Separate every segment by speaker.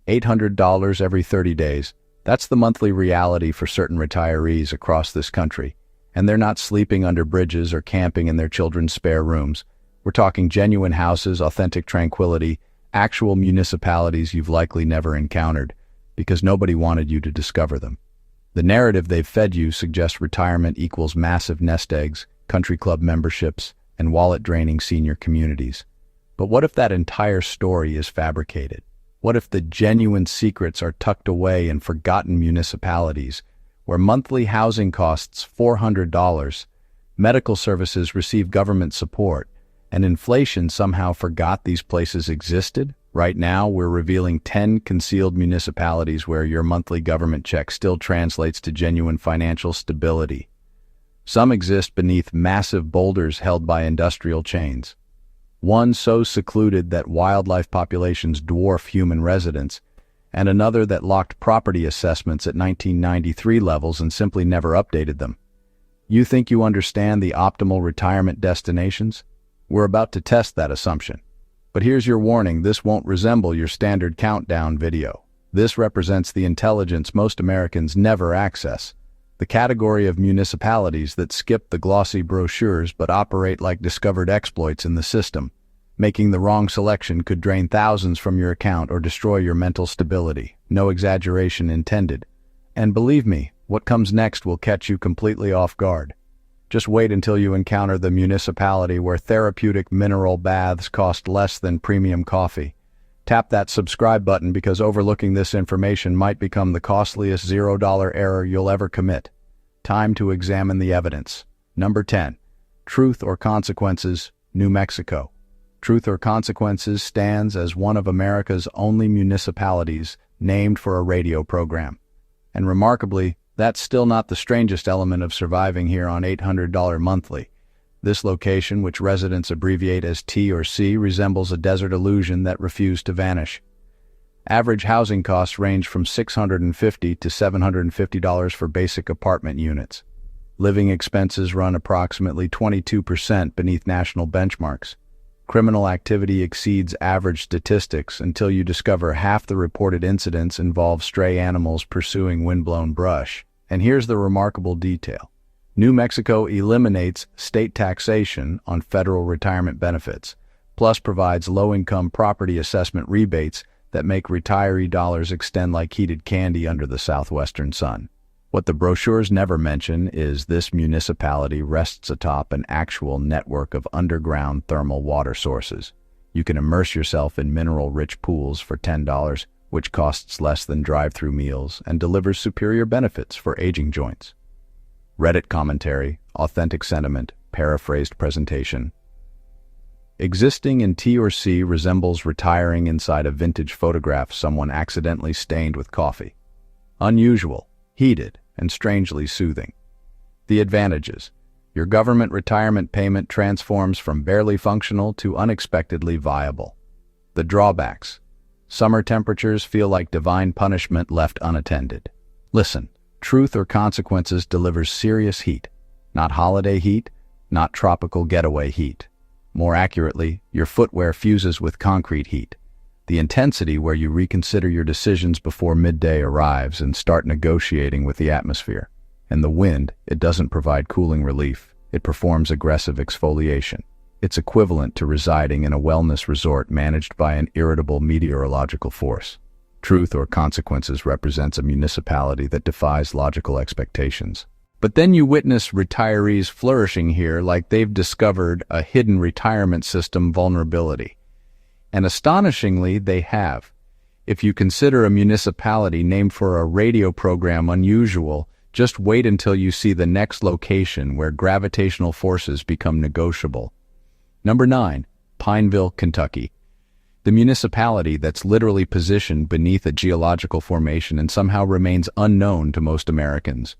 Speaker 1: $800 every 30 days. That's the monthly reality for certain retirees across this country. And they're not sleeping under bridges or camping in their children's spare rooms. We're talking genuine houses, authentic tranquility, actual municipalities you've likely never encountered, because nobody wanted you to discover them. The narrative they've fed you suggests retirement equals massive nest eggs, country club memberships, and wallet-draining senior communities. But what if that entire story is fabricated? What if the genuine secrets are tucked away in forgotten municipalities, where monthly housing costs $400, medical services receive government support, and inflation somehow forgot these places existed? Right now, we're revealing 10 concealed municipalities where your monthly government check still translates to genuine financial stability. Some exist beneath massive boulders held by industrial chains. One so secluded that wildlife populations dwarf human residents, and another that locked property assessments at 1993 levels and simply never updated them. You think you understand the optimal retirement destinations? We're about to test that assumption. But here's your warning, this won't resemble your standard countdown video. This represents the intelligence most Americans never access, the category of municipalities that skip the glossy brochures but operate like discovered exploits in the system. Making the wrong selection could drain thousands from your account or destroy your mental stability. No exaggeration intended. And believe me, what comes next will catch you completely off guard. Just wait until you encounter the municipality where therapeutic mineral baths cost less than premium coffee. Tap that subscribe button because overlooking this information might become the costliest $0 error you'll ever commit. Time to examine the evidence. Number 10. Truth or Consequences, New Mexico. Truth or Consequences stands as one of America's only municipalities named for a radio program. And remarkably, that's still not the strangest element of surviving here on $800 monthly. This location, which residents abbreviate as T or C, resembles a desert illusion that refused to vanish. Average housing costs range from $650 to $750 for basic apartment units. Living expenses run approximately 22% beneath national benchmarks. Criminal activity exceeds average statistics until you discover half the reported incidents involve stray animals pursuing windblown brush. And here's the remarkable detail. New Mexico eliminates state taxation on federal retirement benefits, plus provides low-income property assessment rebates that make retiree dollars extend like heated candy under the southwestern sun. What the brochures never mention is this municipality rests atop an actual network of underground thermal water sources. You can immerse yourself in mineral-rich pools for $10, which costs less than drive-through meals and delivers superior benefits for aging joints. Reddit commentary, authentic sentiment, paraphrased presentation. Existing in T or C resembles retiring inside a vintage photograph someone accidentally stained with coffee. Unusual, heated, and strangely soothing. The advantages. Your government retirement payment transforms from barely functional to unexpectedly viable. The drawbacks. Summer temperatures feel like divine punishment left unattended. Listen, Truth or Consequences delivers serious heat. Not holiday heat, not tropical getaway heat. More accurately, your footwear fuses with concrete heat. The intensity where you reconsider your decisions before midday arrives and start negotiating with the atmosphere. And the wind, it doesn't provide cooling relief. It performs aggressive exfoliation. It's equivalent to residing in a wellness resort managed by an irritable meteorological force. Truth or Consequences represents a municipality that defies logical expectations. But then you witness retirees flourishing here like they've discovered a hidden retirement system vulnerability. And astonishingly, they have. If you consider a municipality named for a radio program unusual, just wait until you see the next location where gravitational forces become negotiable. Number 9, Pineville, Kentucky. The municipality that's literally positioned beneath a geological formation and somehow remains unknown to most Americans.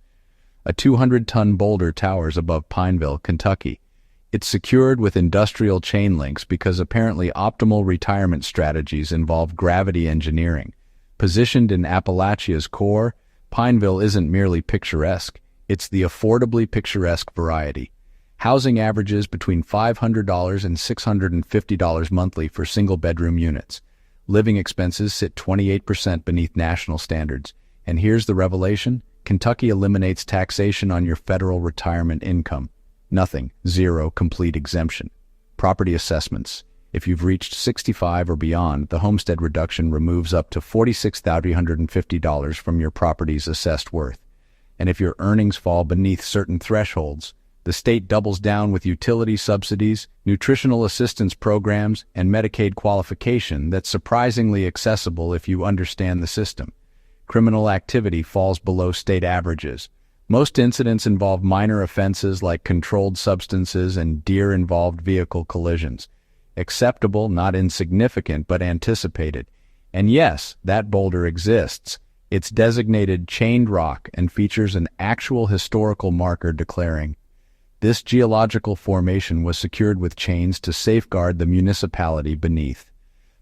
Speaker 1: A 200-ton boulder towers above Pineville, Kentucky. It's secured with industrial chain links because apparently optimal retirement strategies involve gravity engineering. Positioned in Appalachia's core, Pineville isn't merely picturesque, it's the affordably picturesque variety. Housing averages between $500 and $650 monthly for single-bedroom units. Living expenses sit 28% beneath national standards. And here's the revelation: Kentucky eliminates taxation on your federal retirement income. Nothing, zero, complete exemption. Property assessments. If you've reached 65 or beyond, the homestead reduction removes up to $46,350 from your property's assessed worth. And if your earnings fall beneath certain thresholds, the state doubles down with utility subsidies, nutritional assistance programs, and Medicaid qualification that's surprisingly accessible if you understand the system. Criminal activity falls below state averages. Most incidents involve minor offenses like controlled substances and deer-involved vehicle collisions. Acceptable, not insignificant, but anticipated. And yes, that boulder exists. It's designated chained rock and features an actual historical marker declaring, "This geological formation was secured with chains to safeguard the municipality beneath."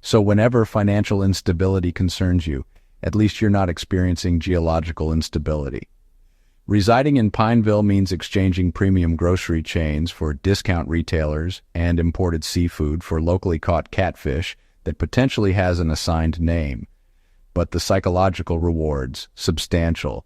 Speaker 1: So whenever financial instability concerns you, at least you're not experiencing geological instability. Residing in Pineville means exchanging premium grocery chains for discount retailers and imported seafood for locally caught catfish that potentially has an assigned name. But the psychological rewards, substantial.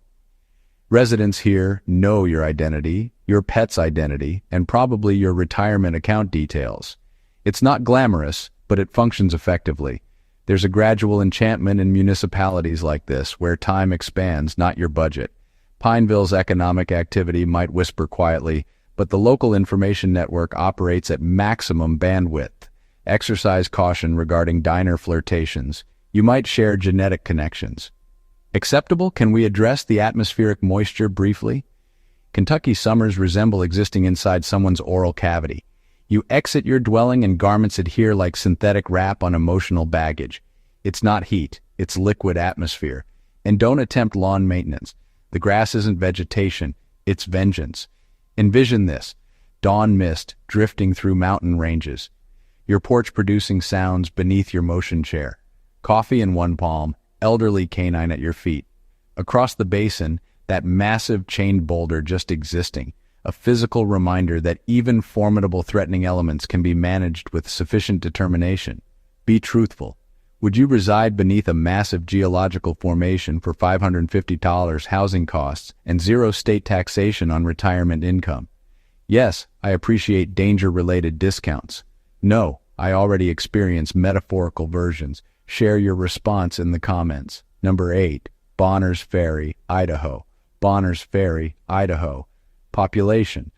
Speaker 1: Residents here know your identity, your pet's identity, and probably your retirement account details. It's not glamorous, but it functions effectively. There's a gradual enchantment in municipalities like this, where time expands, not your budget. Pineville's economic activity might whisper quietly, but the local information network operates at maximum bandwidth. Exercise caution regarding diner flirtations. You might share genetic connections. Acceptable? Can we address the atmospheric moisture briefly? Kentucky summers resemble existing inside someone's oral cavity. You exit your dwelling and garments adhere like synthetic wrap on emotional baggage. It's not heat, it's liquid atmosphere. And don't attempt lawn maintenance. The grass isn't vegetation, it's vengeance. Envision this: dawn mist drifting through mountain ranges. Your porch producing sounds beneath your motion chair. Coffee in one palm, elderly canine at your feet. Across the basin, that massive chained boulder just existing, a physical reminder that even formidable threatening elements can be managed with sufficient determination. Be truthful. Would you reside beneath a massive geological formation for $550 housing costs and zero state taxation on retirement income? Yes, I appreciate danger-related discounts. No, I already experience metaphorical versions. Share your response in the comments. Number 8, Bonners Ferry, Idaho. Bonners Ferry, Idaho. Population: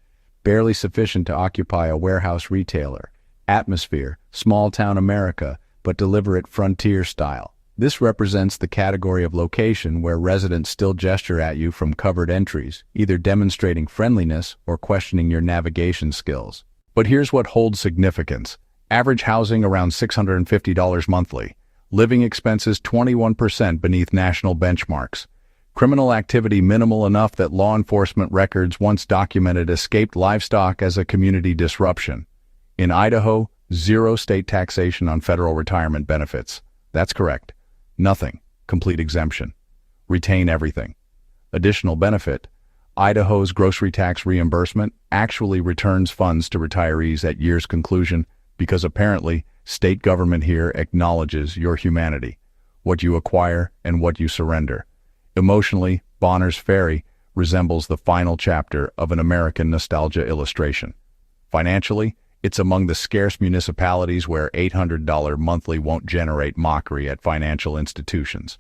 Speaker 1: barely sufficient to occupy a warehouse retailer. Atmosphere: small-town America, but deliberate frontier style. This represents the category of location where residents still gesture at you from covered entries, either demonstrating friendliness or questioning your navigation skills. But here's what holds significance. Average housing around $650 monthly. Living expenses 21% beneath national benchmarks. Criminal activity minimal enough that law enforcement records once documented escaped livestock as a community disruption. In Idaho, zero state taxation on federal retirement benefits. That's correct. Nothing. Complete exemption. Retain everything. Additional benefit: Idaho's grocery tax reimbursement actually returns funds to retirees at year's conclusion because apparently state government here acknowledges your humanity, what you acquire and what you surrender. Emotionally, Bonners Ferry resembles the final chapter of an American nostalgia illustration. Financially, it's among the scarce municipalities where $800 monthly won't generate mockery at financial institutions.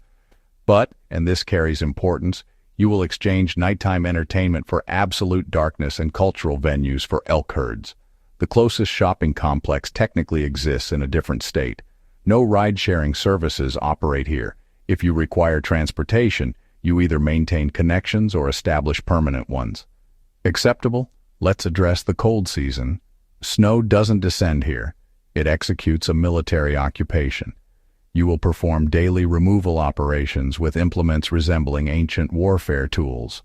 Speaker 1: But, and this carries importance, you will exchange nighttime entertainment for absolute darkness and cultural venues for elk herds. The closest shopping complex technically exists in a different state. No ride-sharing services operate here. If you require transportation, you either maintain connections or establish permanent ones. Acceptable? Let's address the cold season. Snow doesn't descend here. It executes a military occupation. You will perform daily removal operations with implements resembling ancient warfare tools.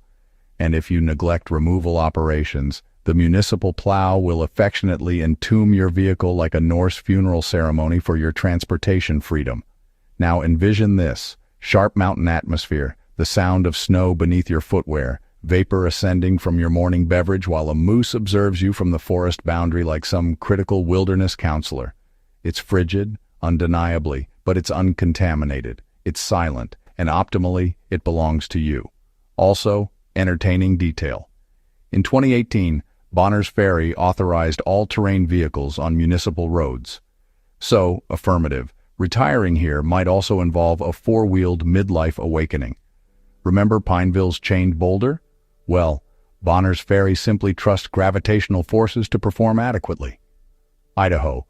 Speaker 1: And if you neglect removal operations, the municipal plow will affectionately entomb your vehicle like a Norse funeral ceremony for your transportation freedom. Now envision this: sharp mountain atmosphere, the sound of snow beneath your footwear, vapor ascending from your morning beverage while a moose observes you from the forest boundary like some critical wilderness counselor. It's frigid, undeniably, but it's uncontaminated, it's silent, and optimally, it belongs to you. Also, entertaining detail. In 2018, Bonners Ferry authorized all-terrain vehicles on municipal roads. So, affirmative, retiring here might also involve a four-wheeled midlife awakening. Remember Pineville's chained boulder? Well, Bonners Ferry simply trusts gravitational forces to perform adequately. Idaho,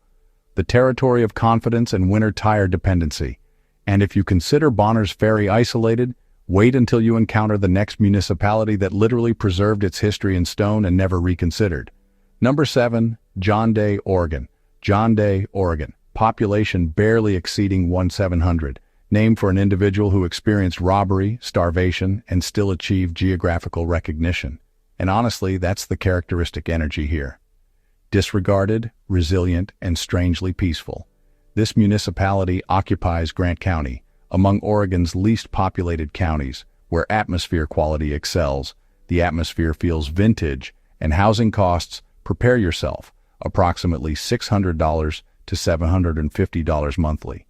Speaker 1: the territory of confidence and winter tire dependency. And if you consider Bonners Ferry isolated, wait until you encounter the next municipality that literally preserved its history in stone and never reconsidered. Number 7, John Day, Oregon. John Day, Oregon. Population barely exceeding 1,700. Named for an individual who experienced robbery, starvation, and still achieved geographical recognition. And honestly, that's the characteristic energy here. Disregarded, resilient, and strangely peaceful. This municipality occupies Grant County, among Oregon's least populated counties, where atmosphere quality excels. The atmosphere feels vintage, and housing costs, prepare yourself, approximately $600 to $750 monthly.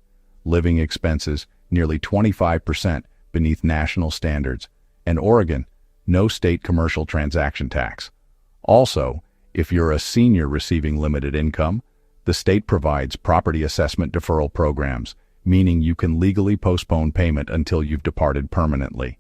Speaker 1: Living expenses, nearly 25% beneath national standards. And Oregon, no state commercial transaction tax. Also, if you're a senior receiving limited income, the state provides property assessment deferral programs, meaning you can legally postpone payment until you've departed permanently.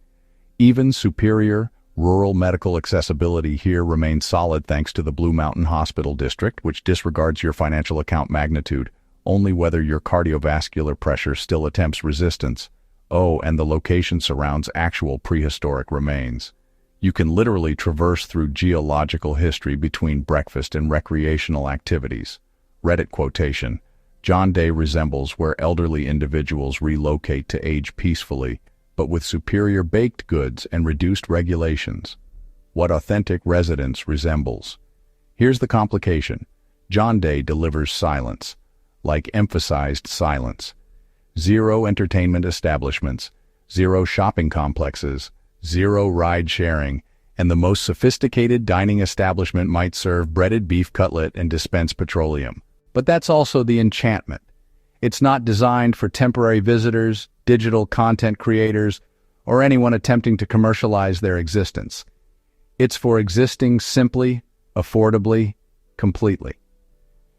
Speaker 1: Even superior, rural medical accessibility here remains solid thanks to the Blue Mountain Hospital District, which disregards your financial account magnitude, only whether your cardiovascular pressure still attempts resistance. Oh, and the location surrounds actual prehistoric remains. You can literally traverse through geological history between breakfast and recreational activities. Reddit quotation, John Day resembles where elderly individuals relocate to age peacefully, but with superior baked goods and reduced regulations. What authentic residence resembles. Here's the complication. John Day delivers silence, like emphasized silence. 0 entertainment establishments, 0 shopping complexes, 0 ride sharing, and the most sophisticated dining establishment might serve breaded beef cutlet and dispense petroleum. But that's also the enchantment. It's not designed for temporary visitors, digital content creators, or anyone attempting to commercialize their existence. It's for existing simply, affordably, completely.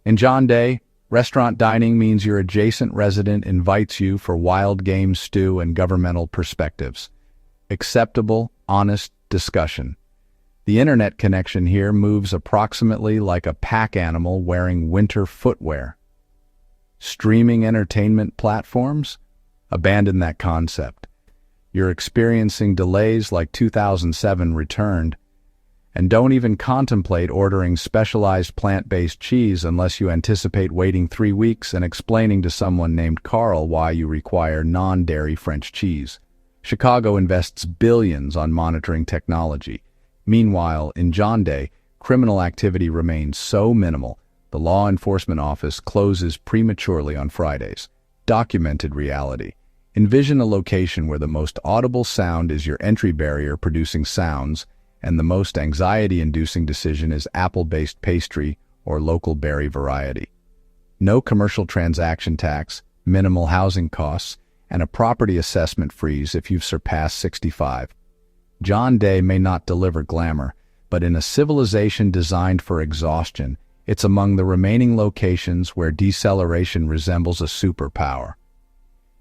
Speaker 1: In John Day, restaurant dining means your adjacent resident invites you for wild game stew and governmental perspectives. Acceptable, honest discussion. The internet connection here moves approximately like a pack animal wearing winter footwear. Streaming entertainment platforms? Abandon that concept. You're experiencing delays like 2007 Returned, and don't even contemplate ordering specialized plant-based cheese unless you anticipate waiting 3 weeks and explaining to someone named Carl why you require non-dairy French cheese. Chicago invests billions on monitoring technology. Meanwhile, in John Day, criminal activity remains so minimal, the law enforcement office closes prematurely on Fridays. Documented reality. Envision a location where the most audible sound is your entry barrier producing sounds, and the most anxiety-inducing decision is apple-based pastry or local berry variety. No commercial transaction tax, minimal housing costs, and a property assessment freeze if you've surpassed 65. John Day may not deliver glamour, but in a civilization designed for exhaustion, it's among the remaining locations where deceleration resembles a superpower.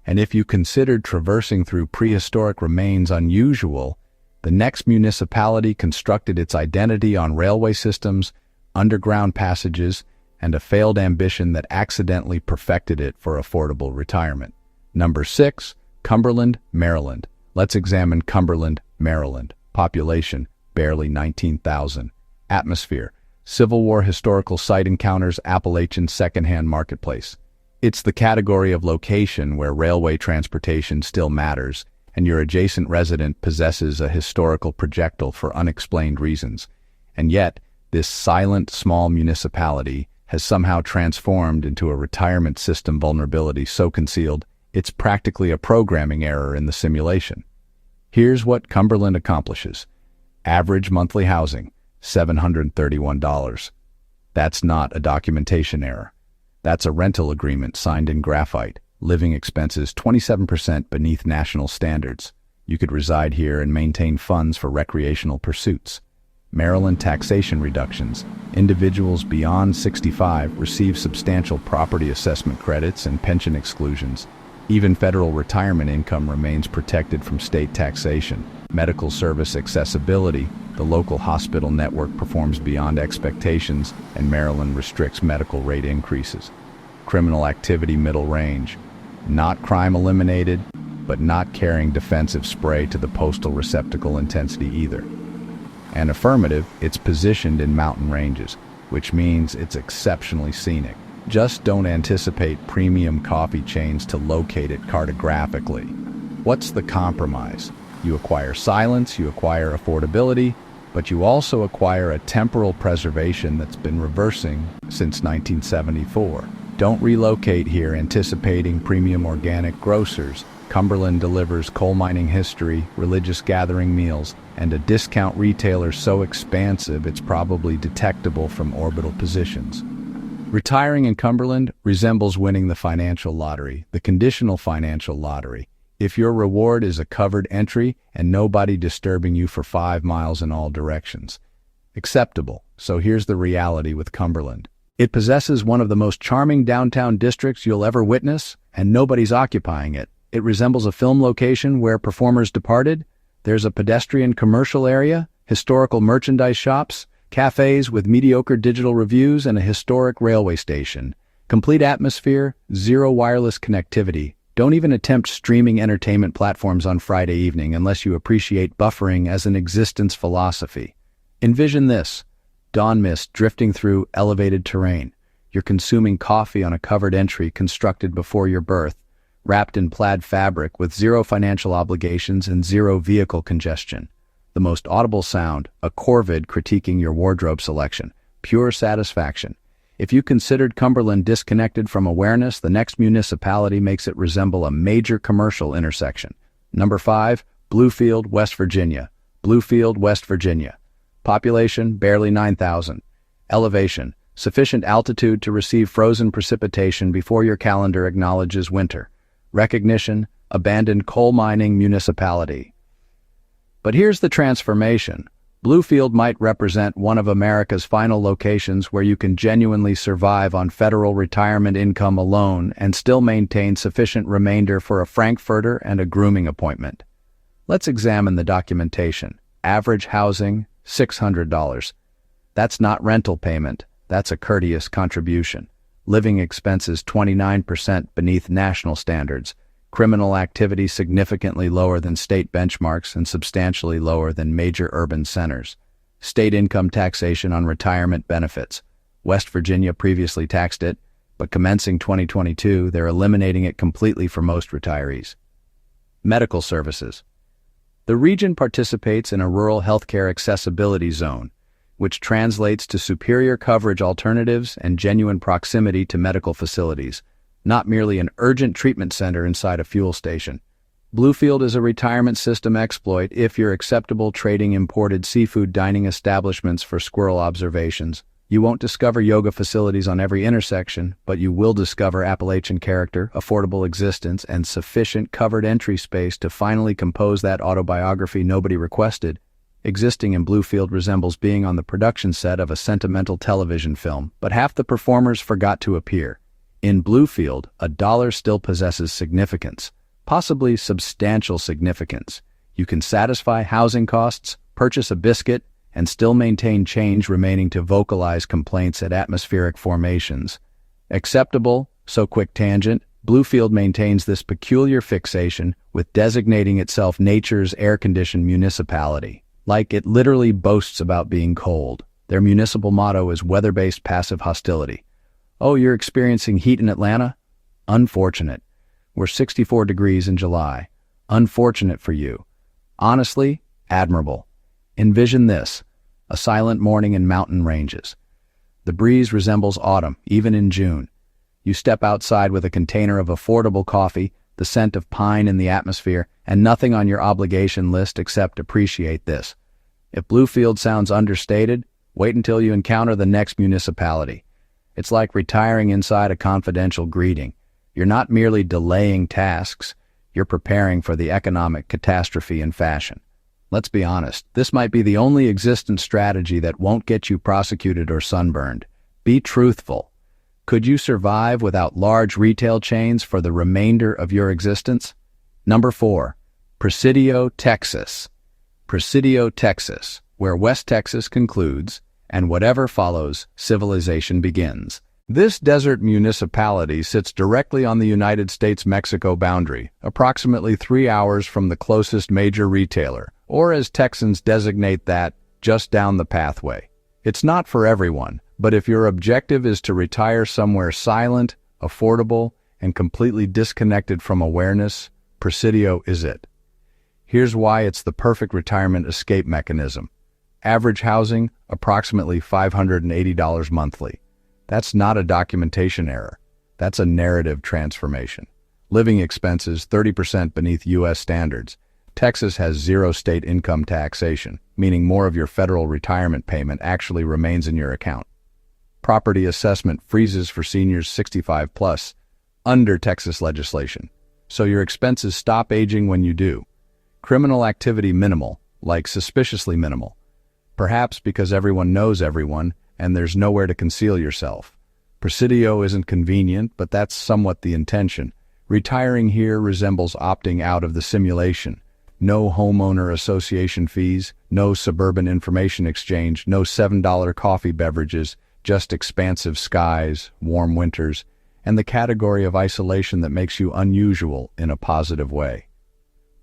Speaker 1: And if you considered traversing through prehistoric remains unusual, the next municipality constructed its identity on railway systems, underground passages, and a failed ambition that accidentally perfected it for affordable retirement. Number 6, Cumberland, Maryland. Let's examine Cumberland, Maryland. Population, barely 19,000. Atmosphere, Civil War historical site encounters Appalachian secondhand marketplace. It's the category of location where railway transportation still matters, and your adjacent resident possesses a historical projectile for unexplained reasons. And yet, this silent, small municipality has somehow transformed into a retirement system vulnerability so concealed, it's practically a programming error in the simulation. Here's what Cumberland accomplishes. Average monthly housing, $731. That's not a documentation error. That's a rental agreement signed in graphite, Living expenses 27% beneath national standards. You could reside here and maintain funds for recreational pursuits. Maryland taxation reductions. Individuals beyond 65 receive substantial property assessment credits and pension exclusions. Even federal retirement income remains protected from state taxation. Medical service accessibility. The local hospital network performs beyond expectations, and Maryland restricts medical rate increases. Criminal activity middle range. Not crime eliminated, but not carrying defensive spray to the postal receptacle intensity either. And affirmative, it's positioned in mountain ranges, which means it's exceptionally scenic. Just don't anticipate premium coffee chains to locate it cartographically. What's the compromise? You acquire silence, you acquire affordability, but you also acquire a temporal preservation that's been reversing since 1974. Don't relocate here anticipating premium organic grocers. Cumberland delivers coal mining history, religious gathering meals, and a discount retailer so expansive it's probably detectable from orbital positions. Retiring in Cumberland resembles winning the financial lottery, the conditional financial lottery. If your reward is a covered entry and nobody disturbing you for 5 miles in all directions. Acceptable. So here's the reality with Cumberland. It possesses one of the most charming downtown districts you'll ever witness, and nobody's occupying it. It resembles a film location where performers departed. There's a pedestrian commercial area, historical merchandise shops, cafes with mediocre digital reviews, and a historic railway station. Complete atmosphere, zero wireless connectivity. Don't even attempt streaming entertainment platforms on Friday evening unless you appreciate buffering as an existence philosophy. Envision this: dawn mist drifting through elevated terrain. You're consuming coffee on a covered entry constructed before your birth, wrapped in plaid fabric with zero financial obligations and zero vehicle congestion. The most audible sound, a corvid critiquing your wardrobe selection. Pure satisfaction. If you considered Cumberland disconnected from awareness, the next municipality makes it resemble a major commercial intersection. Number 5, Bluefield, West Virginia. Bluefield, West Virginia. Population, barely 9,000. Elevation, sufficient altitude to receive frozen precipitation before your calendar acknowledges winter. Recognition, abandoned coal mining municipality. But here's the transformation. Bluefield might represent one of America's final locations where you can genuinely survive on federal retirement income alone and still maintain sufficient remainder for a frankfurter and a grooming appointment. Let's examine the documentation. Average housing, $600. That's not rental payment, that's a courteous contribution. Living expenses 29% beneath national standards. Criminal activity significantly lower than state benchmarks and substantially lower than major urban centers. State income taxation on retirement benefits. West Virginia previously taxed it, but commencing 2022, they're eliminating it completely for most retirees. Medical services. The region participates in a rural healthcare accessibility zone, which translates to superior coverage alternatives and genuine proximity to medical facilities, not merely an urgent treatment center inside a fuel station. Bluefield is a retirement system exploit if you're acceptable trading imported seafood dining establishments for squirrel observations. You won't discover yoga facilities on every intersection, but you will discover Appalachian character, affordable existence, and sufficient covered entry space to finally compose that autobiography nobody requested. Existing in Bluefield resembles being on the production set of a sentimental television film, but half the performers forgot to appear. In Bluefield, a dollar still possesses significance, possibly substantial significance. You can satisfy housing costs, purchase a biscuit, and still maintain change remaining to vocalize complaints at atmospheric formations. Acceptable, so quick tangent, Bluefield maintains this peculiar fixation with designating itself nature's air-conditioned municipality. Like it literally boasts about being cold. Their municipal motto is weather-based passive hostility. Oh, you're experiencing heat in Atlanta? Unfortunate. We're 64 degrees in July. Unfortunate for you. Honestly, admirable. Envision this, a silent morning in mountain ranges. The breeze resembles autumn, even in June. You step outside with a container of affordable coffee, the scent of pine in the atmosphere, and nothing on your obligation list except appreciate this. If Bluefield sounds understated, wait until you encounter the next municipality. It's like retiring inside a confidential greeting. You're not merely delaying tasks, you're preparing for the economic catastrophe in fashion. Let's be honest, this might be the only existent strategy that won't get you prosecuted or sunburned. Be truthful. Could you survive without large retail chains for the remainder of your existence? Number 4, Presidio, Texas. Presidio, Texas, where West Texas concludes, and whatever follows, civilization begins. This desert municipality sits directly on the United States-Mexico boundary, approximately 3 hours from the closest major retailer, or as Texans designate that, just down the pathway. It's not for everyone, but if your objective is to retire somewhere silent, affordable, and completely disconnected from awareness, Presidio is it. Here's why it's the perfect retirement escape mechanism. Average housing, approximately $580 monthly. That's not a documentation error. That's a narrative transformation. Living expenses 30% beneath U.S. standards. Texas has zero state income taxation, meaning more of your federal retirement payment actually remains in your account. Property assessment freezes for seniors 65 plus, under Texas legislation. So your expenses stop aging when you do. Criminal activity minimal, like suspiciously minimal. Perhaps because everyone knows everyone, and there's nowhere to conceal yourself. Presidio isn't convenient, but that's somewhat the intention. Retiring here resembles opting out of the simulation. No homeowner association fees, no suburban information exchange, no $7 coffee beverages, just expansive skies, warm winters, and the category of isolation that makes you unusual in a positive way.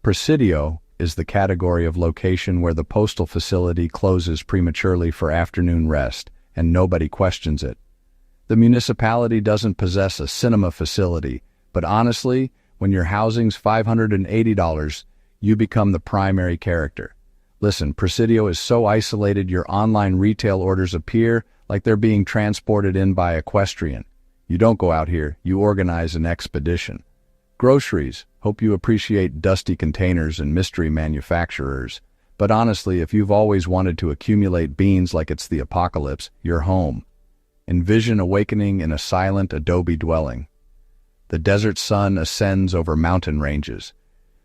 Speaker 1: Presidio is the category of location where the postal facility closes prematurely for afternoon rest, and nobody questions it. The municipality doesn't possess a cinema facility, but honestly, when your housing's $580, you become the primary character. Listen, Presidio is so isolated your online retail orders appear like they're being transported in by equestrian. You don't go out here, you organize an expedition. Groceries, hope you appreciate dusty containers and mystery manufacturers. But honestly, if you've always wanted to accumulate beans like it's the apocalypse, you're home. Envision awakening in a silent adobe dwelling. The desert sun ascends over mountain ranges.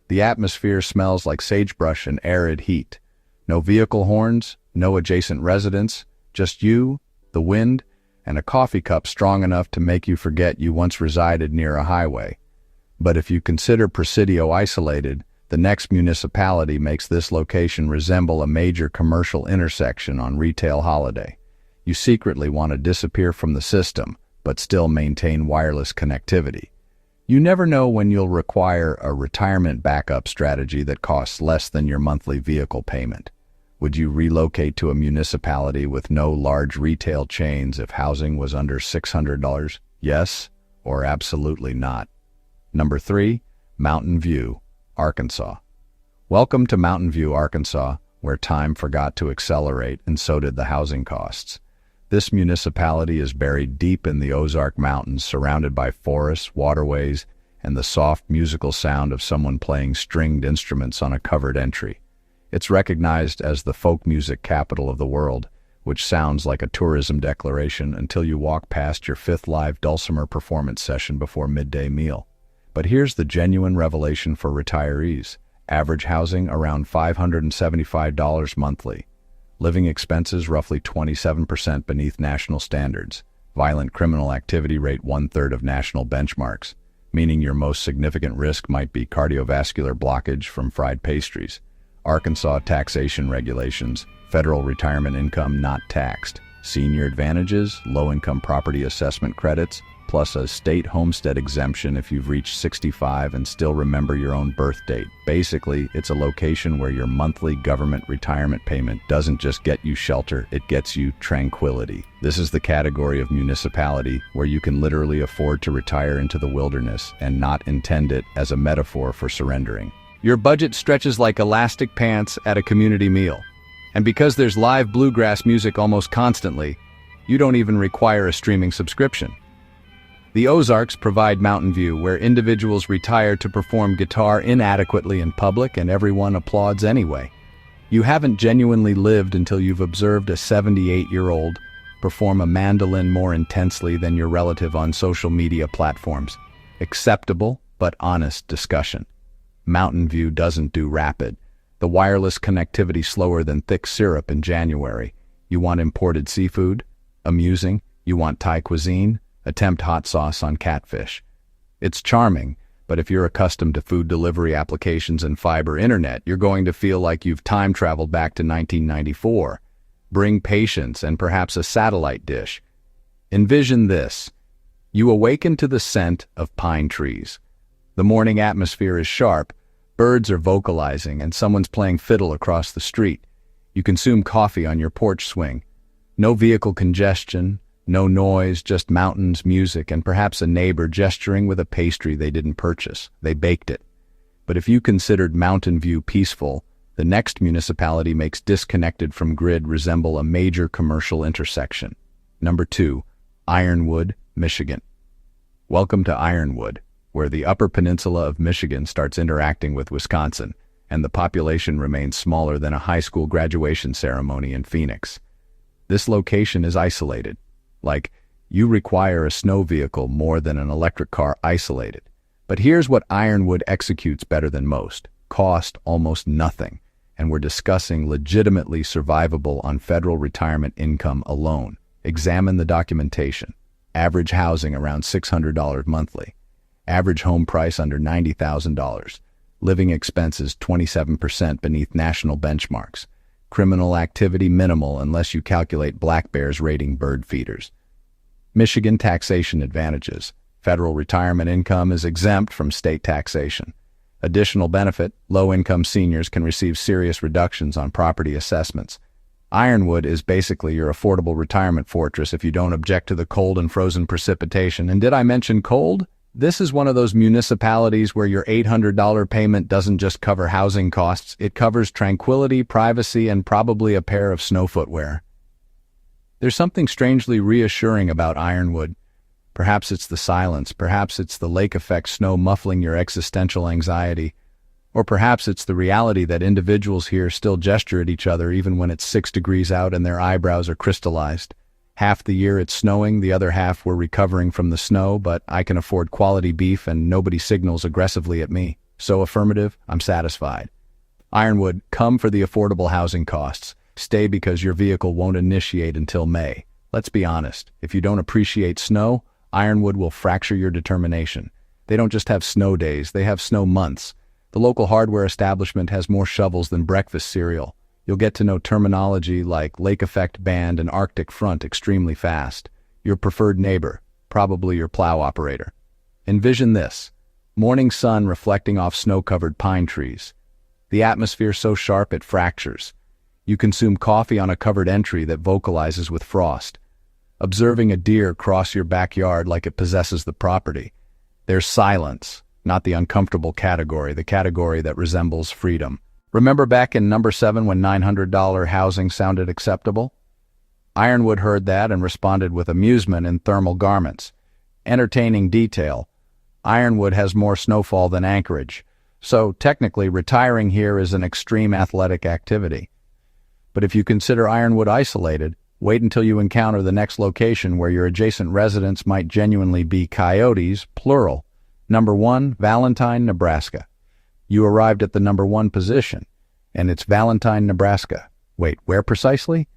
Speaker 1: The atmosphere smells like sagebrush and arid heat. No vehicle horns, no adjacent residents, just you, the wind, and a coffee cup strong enough to make you forget you once resided near a highway. But if you consider Presidio isolated, the next municipality makes this location resemble a major commercial intersection on retail holiday. You secretly want to disappear from the system, but still maintain wireless connectivity. You never know when you'll require a retirement backup strategy that costs less than your monthly vehicle payment. Would you relocate to a municipality with no large retail chains if housing was under $600? Yes, or absolutely not. Number 3, Mountain View, Arkansas. Welcome to Mountain View, Arkansas, where time forgot to accelerate and so did the housing costs. This municipality is buried deep in the Ozark Mountains, surrounded by forests, waterways, and the soft musical sound of someone playing stringed instruments on a covered entry. It's recognized as the folk music capital of the world, which sounds like a tourism declaration until you walk past your 5th live dulcimer performance session before midday meal. But here's the genuine revelation for retirees. Average housing around $575 monthly. Living expenses roughly 27% beneath national standards. Violent criminal activity rate 1/3 of national benchmarks, meaning your most significant risk might be cardiovascular blockage from fried pastries. Arkansas taxation regulations, federal retirement income not taxed. Senior advantages, low-income property assessment credits, plus a state homestead exemption if you've reached 65 and still remember your own birth date. Basically, it's a location where your monthly government retirement payment doesn't just get you shelter, it gets you tranquility. This is the category of municipality where you can literally afford to retire into the wilderness and not intend it as a metaphor for surrendering. Your budget stretches like elastic pants at a community meal. And because there's live bluegrass music almost constantly, you don't even require a streaming subscription. The Ozarks provide Mountain View, where individuals retire to perform guitar inadequately in public and everyone applauds anyway. You haven't genuinely lived until you've observed a 78-year-old perform a mandolin more intensely than your relative on social media platforms. Acceptable, but honest discussion. Mountain View doesn't do rapid. The wireless connectivity slower than thick syrup in January. You want imported seafood? Amusing. You want Thai cuisine? Attempt hot sauce on catfish. It's charming, but if you're accustomed to food delivery applications and fiber internet, you're going to feel like you've time traveled back to 1994. Bring patience and perhaps a satellite dish. Envision this. You awaken to the scent of pine trees. The morning atmosphere is sharp, birds are vocalizing, and someone's playing fiddle across the street. You consume coffee on your porch swing. No vehicle congestion, no noise, just mountains, music, and perhaps a neighbor gesturing with a pastry they didn't purchase. They baked it. But if you considered Mountain View peaceful, the next municipality makes disconnected from grid resemble a major commercial intersection. Number 2, Ironwood, Michigan. Welcome to Ironwood, where the Upper Peninsula of Michigan starts interacting with Wisconsin, and the population remains smaller than a high school graduation ceremony in Phoenix. This location is isolated. Like, you require a snow vehicle more than an electric car isolated. But here's what Ironwood executes better than most. Cost almost nothing. And we're discussing legitimately survivable on federal retirement income alone. Examine the documentation. Average housing around $600 monthly. Average home price under $90,000. Living expenses 27% beneath national benchmarks. Criminal activity minimal unless you calculate black bears raiding bird feeders. Michigan taxation advantages. Federal retirement income is exempt from state taxation. Additional benefit, low-income seniors can receive serious reductions on property assessments. Ironwood is basically your affordable retirement fortress if you don't object to the cold and frozen precipitation. And did I mention cold? This is one of those municipalities where your $800 payment doesn't just cover housing costs, it covers tranquility, privacy, and probably a pair of snow footwear. There's something strangely reassuring about Ironwood. Perhaps it's the silence, perhaps it's the lake effect snow muffling your existential anxiety, or perhaps it's the reality that individuals here still gesture at each other even when it's 6 degrees out and their eyebrows are crystallized. Half the year it's snowing, the other half we're recovering from the snow, but I can afford quality beef and nobody signals aggressively at me. So affirmative, I'm satisfied. Ironwood, come for the affordable housing costs. Stay because your vehicle won't initiate until May. Let's be honest, if you don't appreciate snow, Ironwood will fracture your determination. They don't just have snow days, they have snow months. The local hardware establishment has more shovels than breakfast cereal. You'll get to know terminology like lake effect band and Arctic front extremely fast. Your preferred neighbor, probably your plow operator. Envision this. Morning sun reflecting off snow-covered pine trees. The atmosphere so sharp it fractures. You consume coffee on a covered entry that vocalizes with frost. Observing a deer cross your backyard like it possesses the property. There's silence, not the uncomfortable category, the category that resembles freedom. Remember back in number 7 when $900 housing sounded acceptable? Ironwood heard that and responded with amusement in thermal garments. Entertaining detail. Ironwood has more snowfall than Anchorage, so technically retiring here is an extreme athletic activity. But if you consider Ironwood isolated, wait until you encounter the next location where your adjacent residents might genuinely be coyotes, plural. Number 1, Valentine, Nebraska. You arrived at the number 1 position, and it's Valentine, Nebraska. Wait, where precisely?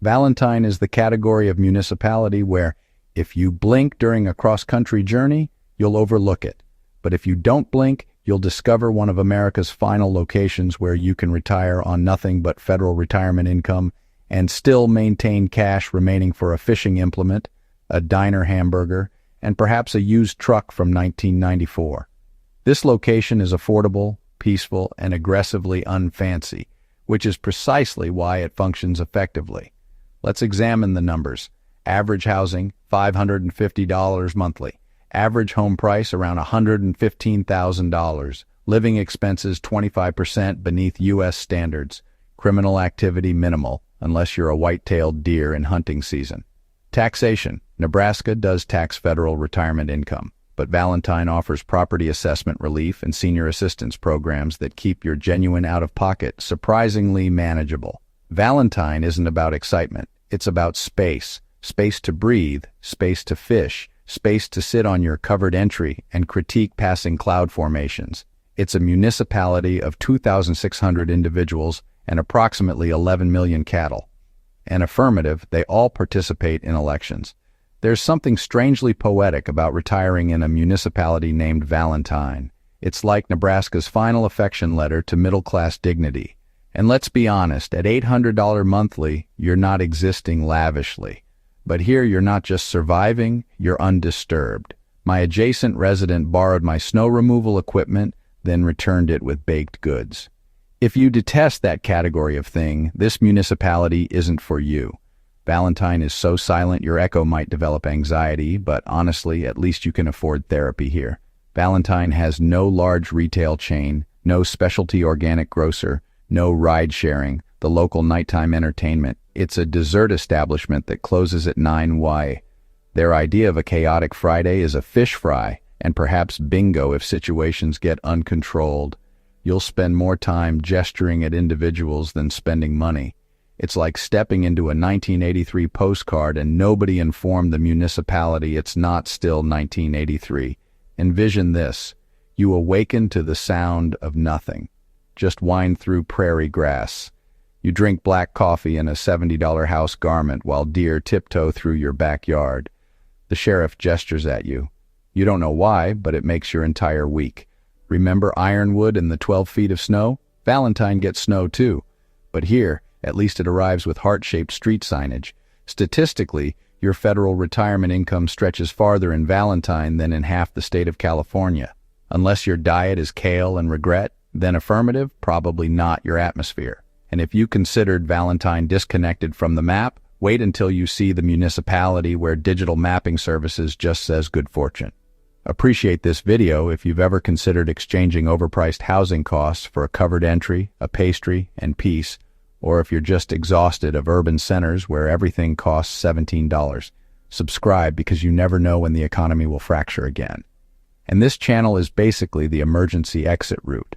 Speaker 1: Valentine is the category of municipality where, if you blink during a cross-country journey, you'll overlook it. But if you don't blink, you'll discover one of America's final locations where you can retire on nothing but federal retirement income and still maintain cash remaining for a fishing implement, a diner hamburger, and perhaps a used truck from 1994. This location is affordable, peaceful, and aggressively unfancy, which is precisely why it functions effectively. Let's examine the numbers. Average housing, $550 monthly. Average home price, around $115,000. Living expenses, 25% beneath U.S. standards. Criminal activity minimal, unless you're a white-tailed deer in hunting season. Taxation. Nebraska does tax federal retirement income, but Valentine offers property assessment relief and senior assistance programs that keep your genuine out-of-pocket surprisingly manageable. Valentine isn't about excitement. It's about space. Space to breathe, space to fish, space to sit on your covered entry and critique passing cloud formations. It's a municipality of 2,600 individuals and approximately 11 million cattle. And affirmative, they all participate in elections. There's something strangely poetic about retiring in a municipality named Valentine. It's like Nebraska's final affection letter to middle-class dignity. And let's be honest, at $800 monthly, you're not existing lavishly. But here you're not just surviving, you're undisturbed. My adjacent resident borrowed my snow removal equipment, then returned it with baked goods. If you detest that category of thing, this municipality isn't for you. Valentine is so silent your echo might develop anxiety, but honestly, at least you can afford therapy here. Valentine has no large retail chain, no specialty organic grocer, no ride-sharing, the local nighttime entertainment. It's a dessert establishment that closes at 9 Their idea of a chaotic Friday is a fish fry, and perhaps bingo if situations get uncontrolled. You'll spend more time gesturing at individuals than spending money. It's like stepping into a 1983 postcard and nobody informed the municipality it's not still 1983. Envision this. You awaken to the sound of nothing. Just wind through prairie grass. You drink black coffee in a $70 house garment while deer tiptoe through your backyard. The sheriff gestures at you. You don't know why, but it makes your entire week. Remember Ironwood and the 12 feet of snow? Valentine gets snow too. But here, at least it arrives with heart-shaped street signage. Statistically, your federal retirement income stretches farther in Valentine than in half the state of California. Unless your diet is kale and regret, then affirmative, probably not your atmosphere. And if you considered Valentine disconnected from the map, wait until you see the municipality where digital mapping services just says good fortune. Appreciate this video if you've ever considered exchanging overpriced housing costs for a covered entry, a pastry, and peace, or if you're just exhausted of urban centers where everything costs $17. Subscribe because you never know when the economy will fracture again. And this channel is basically the emergency exit route.